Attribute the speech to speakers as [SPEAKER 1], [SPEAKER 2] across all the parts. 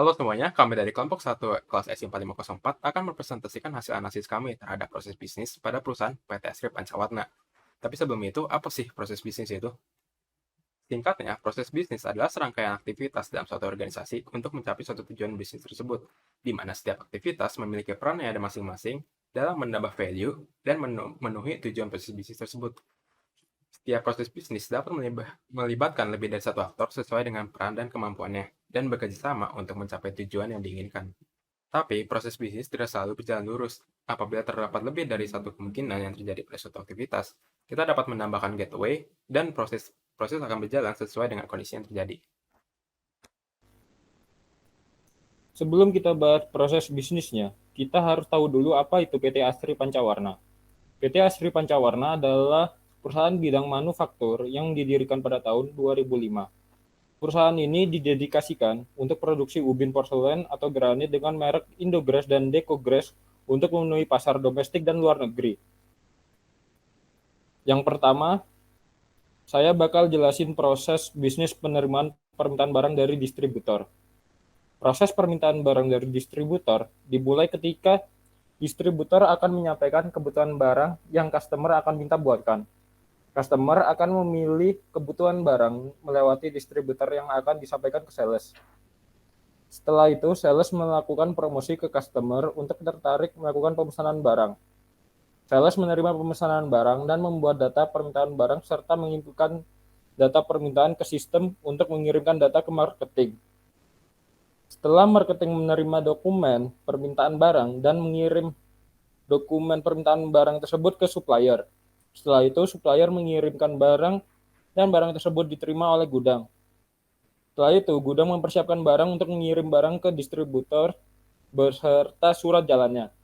[SPEAKER 1] Halo semuanya, kami dari kelompok 1 kelas S4504 akan mempresentasikan hasil analisis kami terhadap proses bisnis pada perusahaan PT Asri Pancawarna. Tapi sebelum itu, apa sih proses bisnis itu? Singkatnya, proses bisnis adalah serangkaian aktivitas dalam suatu organisasi untuk mencapai suatu tujuan bisnis tersebut, di mana setiap aktivitas memiliki peran yang ada masing-masing dalam menambah value dan memenuhi tujuan proses bisnis tersebut. Setiap proses bisnis dapat melibatkan lebih dari satu aktor sesuai dengan peran dan kemampuannya, dan bekerja sama untuk mencapai tujuan yang diinginkan. Tapi, proses bisnis tidak selalu berjalan lurus. Apabila terdapat lebih dari satu kemungkinan yang terjadi pada suatu aktivitas, kita dapat menambahkan gateway dan proses proses akan berjalan sesuai dengan kondisi yang terjadi.
[SPEAKER 2] Sebelum kita bahas proses bisnisnya, kita harus tahu dulu apa itu PT Asri Pancawarna. PT Asri Pancawarna adalah perusahaan bidang manufaktur yang didirikan pada tahun 2005. Perusahaan ini didedikasikan untuk produksi ubin porselen atau granit dengan merek Indogras dan Decogras untuk memenuhi pasar domestik dan luar negeri. Yang pertama, saya bakal jelasin proses bisnis penerimaan permintaan barang dari distributor. Proses permintaan barang dari distributor dimulai ketika distributor akan menyampaikan kebutuhan barang yang customer akan minta buatkan. Customer akan memilih kebutuhan barang melewati distributor yang akan disampaikan ke sales. Setelah itu, sales melakukan promosi ke customer untuk tertarik melakukan pemesanan barang. Sales menerima pemesanan barang dan membuat data permintaan barang serta menginputkan data permintaan ke sistem untuk mengirimkan data ke marketing. Setelah marketing menerima dokumen permintaan barang dan mengirim dokumen permintaan barang tersebut ke supplier. Setelah itu, supplier mengirimkan barang dan barang tersebut diterima oleh gudang. Setelah itu, gudang mempersiapkan barang untuk mengirim barang ke distributor beserta surat jalannya.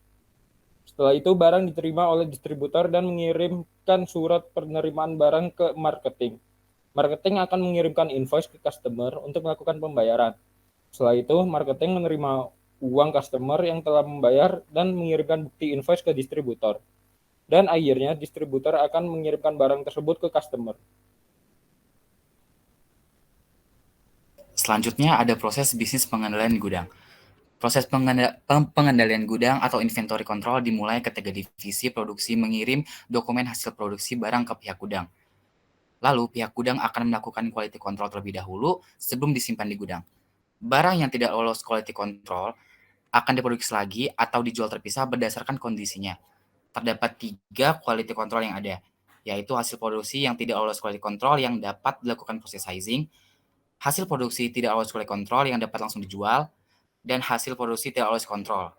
[SPEAKER 2] Setelah itu, barang diterima oleh distributor dan mengirimkan surat penerimaan barang ke marketing. Marketing akan mengirimkan invoice ke customer untuk melakukan pembayaran. Setelah itu, marketing menerima uang customer yang telah membayar dan mengirimkan bukti invoice ke distributor. Dan akhirnya, distributor akan mengirimkan barang tersebut ke customer.
[SPEAKER 3] Selanjutnya ada proses bisnis pengendalian gudang. Proses pengendalian gudang atau inventory control dimulai ketika divisi produksi mengirim dokumen hasil produksi barang ke pihak gudang. Lalu pihak gudang akan melakukan quality control terlebih dahulu sebelum disimpan di gudang. Barang yang tidak lolos quality control akan diproduksi lagi atau dijual terpisah berdasarkan kondisinya. Terdapat 3 quality control yang ada, yaitu hasil produksi yang tidak lolos quality control yang dapat dilakukan proses sizing, hasil produksi tidak lolos quality control yang dapat langsung dijual, dan hasil produksi tidak lolos kontrol.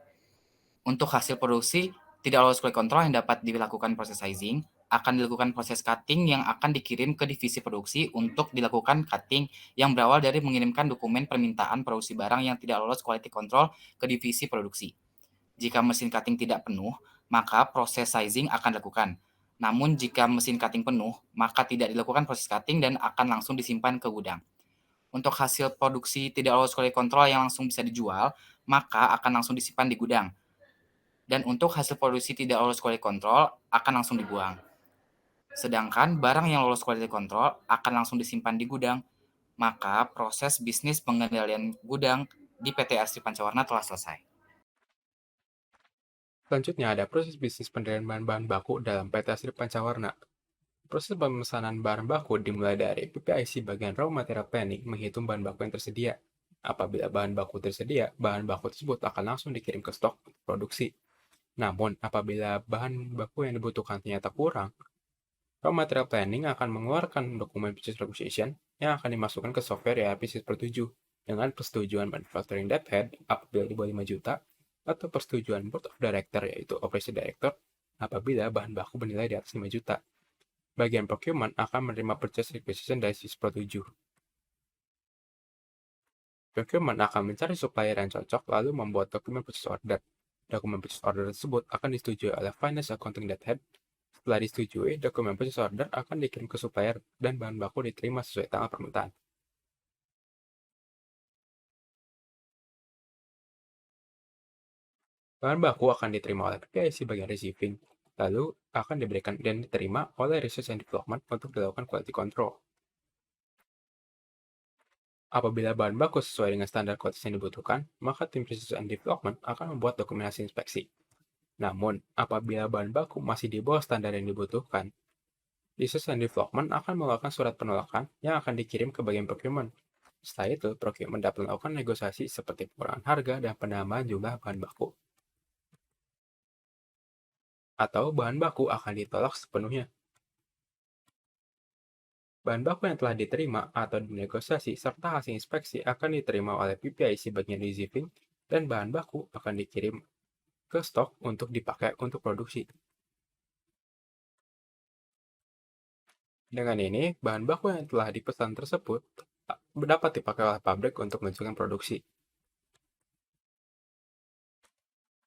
[SPEAKER 3] Untuk hasil produksi tidak lolos quality control yang dapat dilakukan proses sizing, akan dilakukan proses cutting yang akan dikirim ke divisi produksi untuk dilakukan cutting yang berawal dari mengirimkan dokumen permintaan produksi barang yang tidak lolos quality control ke divisi produksi. Jika mesin cutting tidak penuh, maka proses sizing akan dilakukan. Namun jika mesin cutting penuh, maka tidak dilakukan proses cutting dan akan langsung disimpan ke gudang. Untuk hasil produksi tidak lolos quality control yang langsung bisa dijual, maka akan langsung disimpan di gudang. Dan untuk hasil produksi tidak lolos quality control akan langsung dibuang. Sedangkan barang yang lolos quality control akan langsung disimpan di gudang. Maka proses bisnis pengendalian gudang di PT Asri Pancawarna telah selesai.
[SPEAKER 1] Selanjutnya ada proses bisnis penilaian bahan-bahan baku dalam PT Asri Pancawarna. Proses pemesanan bahan baku dimulai dari PPIC bagian raw material planning menghitung bahan baku yang tersedia. Apabila bahan baku tersedia, bahan baku tersebut akan langsung dikirim ke stok produksi. Namun, apabila bahan baku yang dibutuhkan ternyata kurang, raw material planning akan mengeluarkan dokumen purchase requisition yang akan dimasukkan ke software ERP Sysper 7 dengan persetujuan manufacturing debt head apabila di bawah 5 juta atau persetujuan board of director yaitu operation director apabila bahan baku bernilai di atas 5 juta. Bagian procurement akan menerima purchase requisition dari Sysper 7. Procurement akan mencari supplier yang cocok lalu membuat dokumen purchase order. Dokumen purchase order tersebut akan disetujui oleh finance accounting debt head. Setelah disetujui, dokumen purchase order akan dikirim ke supplier dan bahan baku diterima sesuai tanggal permintaan. Bahan baku akan diterima oleh PPIC bagian receiving, lalu akan diberikan dan diterima oleh research and development untuk dilakukan quality control. Apabila bahan baku sesuai dengan standar kualitas yang dibutuhkan, maka tim Research and Development akan membuat dokumentasi inspeksi. Namun, apabila bahan baku masih di bawah standar yang dibutuhkan, Research and Development akan mengeluarkan surat penolakan yang akan dikirim ke bagian procurement. Setelah itu, procurement dapat melakukan negosiasi seperti pengurangan harga dan penambahan jumlah bahan baku. Atau bahan baku akan ditolak sepenuhnya. Bahan baku yang telah diterima atau dinegosiasi serta hasil inspeksi akan diterima oleh PPIC bagian receiving dan bahan baku akan dikirim ke stok untuk dipakai untuk produksi. Dengan ini, bahan baku yang telah dipesan tersebut dapat dipakai oleh pabrik untuk melanjutkan produksi.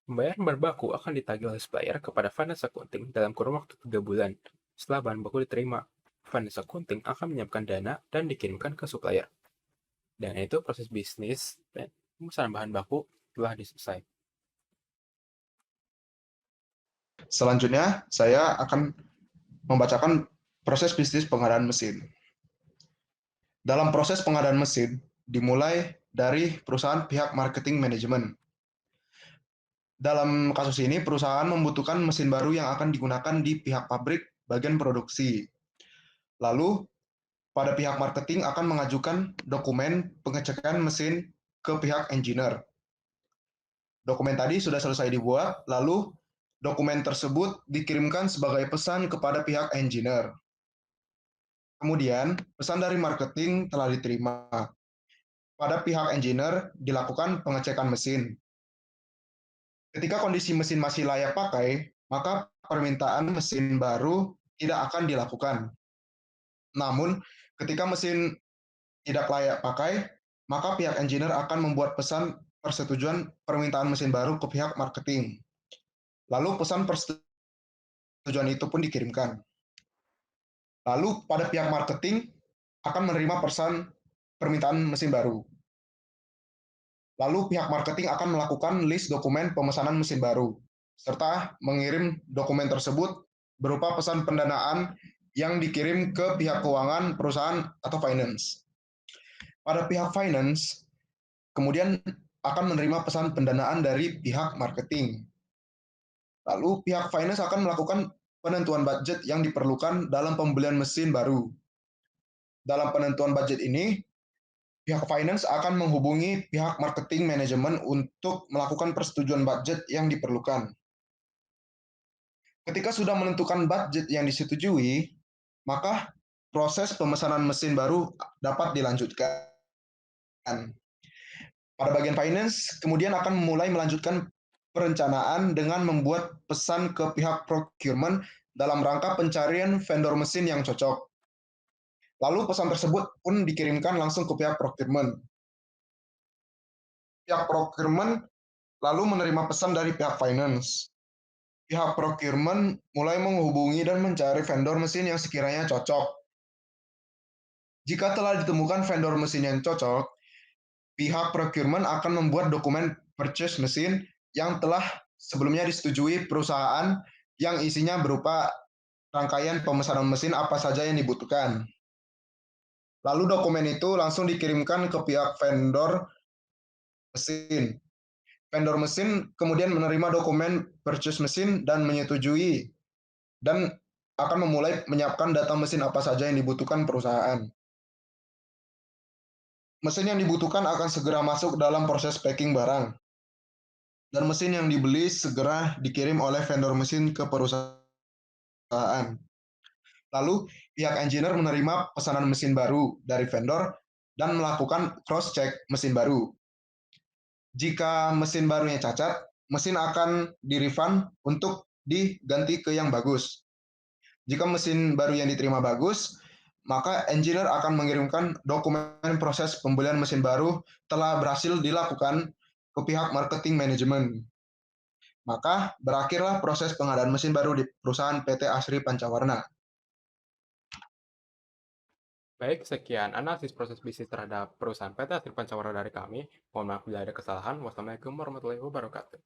[SPEAKER 1] Pembayaran bahan baku akan ditagih oleh supplier kepada finance accounting dalam kurun waktu 3 bulan. Setelah bahan baku diterima, finance accounting akan menyiapkan dana dan dikirimkan ke supplier. Dan itu proses bisnis dan pemesanan bahan baku telah selesai.
[SPEAKER 4] Selanjutnya, saya akan membacakan proses bisnis pengadaan mesin. Dalam proses pengadaan mesin, dimulai dari perusahaan pihak marketing manajemen. Dalam kasus ini, perusahaan membutuhkan mesin baru yang akan digunakan di pihak pabrik bagian produksi. Lalu, pada pihak marketing akan mengajukan dokumen pengecekan mesin ke pihak engineer. Dokumen tadi sudah selesai dibuat, lalu dokumen tersebut dikirimkan sebagai pesan kepada pihak engineer. Kemudian, pesan dari marketing telah diterima. Pada pihak engineer dilakukan pengecekan mesin. Ketika kondisi mesin masih layak pakai, maka permintaan mesin baru tidak akan dilakukan. Namun, ketika mesin tidak layak pakai, maka pihak engineer akan membuat pesan persetujuan permintaan mesin baru ke pihak marketing. Lalu pesan persetujuan itu pun dikirimkan. Lalu pada pihak marketing akan menerima pesan permintaan mesin baru. Lalu pihak marketing akan melakukan list dokumen pemesanan mesin baru, serta mengirim dokumen tersebut berupa pesan pendanaan yang dikirim ke pihak keuangan perusahaan atau finance. Pada pihak finance, kemudian akan menerima pesan pendanaan dari pihak marketing. Lalu pihak finance akan melakukan penentuan budget yang diperlukan dalam pembelian mesin baru. Dalam penentuan budget ini, pihak finance akan menghubungi pihak marketing manajemen untuk melakukan persetujuan budget yang diperlukan. Ketika sudah menentukan budget yang disetujui, maka proses pemesanan mesin baru dapat dilanjutkan. Pada bagian finance, kemudian akan mulai melanjutkan perencanaan dengan membuat pesan ke pihak procurement dalam rangka pencarian vendor mesin yang cocok. Lalu pesan tersebut pun dikirimkan langsung ke pihak procurement. Pihak procurement lalu menerima pesan dari pihak finance. Pihak procurement mulai menghubungi dan mencari vendor mesin yang sekiranya cocok. Jika telah ditemukan vendor mesin yang cocok, pihak procurement akan membuat dokumen purchase mesin yang telah sebelumnya disetujui perusahaan yang isinya berupa rangkaian pemesanan mesin apa saja yang dibutuhkan. Lalu dokumen itu langsung dikirimkan ke pihak vendor mesin. Vendor mesin kemudian menerima dokumen purchase mesin dan menyetujui dan akan memulai menyiapkan data mesin apa saja yang dibutuhkan perusahaan. Mesin yang dibutuhkan akan segera masuk dalam proses packing barang. Dan mesin yang dibeli segera dikirim oleh vendor mesin ke perusahaan. Lalu, pihak engineer menerima pesanan mesin baru dari vendor dan melakukan cross-check mesin baru. Jika mesin barunya cacat, mesin akan di-refund untuk diganti ke yang bagus. Jika mesin baru yang diterima bagus, maka engineer akan mengirimkan dokumen proses pembelian mesin baru telah berhasil dilakukan ke pihak marketing manajemen. Maka berakhirlah proses pengadaan mesin baru di perusahaan PT Asri Pancawarna.
[SPEAKER 1] Baik, sekian analisis proses bisnis terhadap perusahaan PT Asri Pancawarna dari kami. Mohon maaf bila ada kesalahan. Wassalamualaikum warahmatullahi wabarakatuh.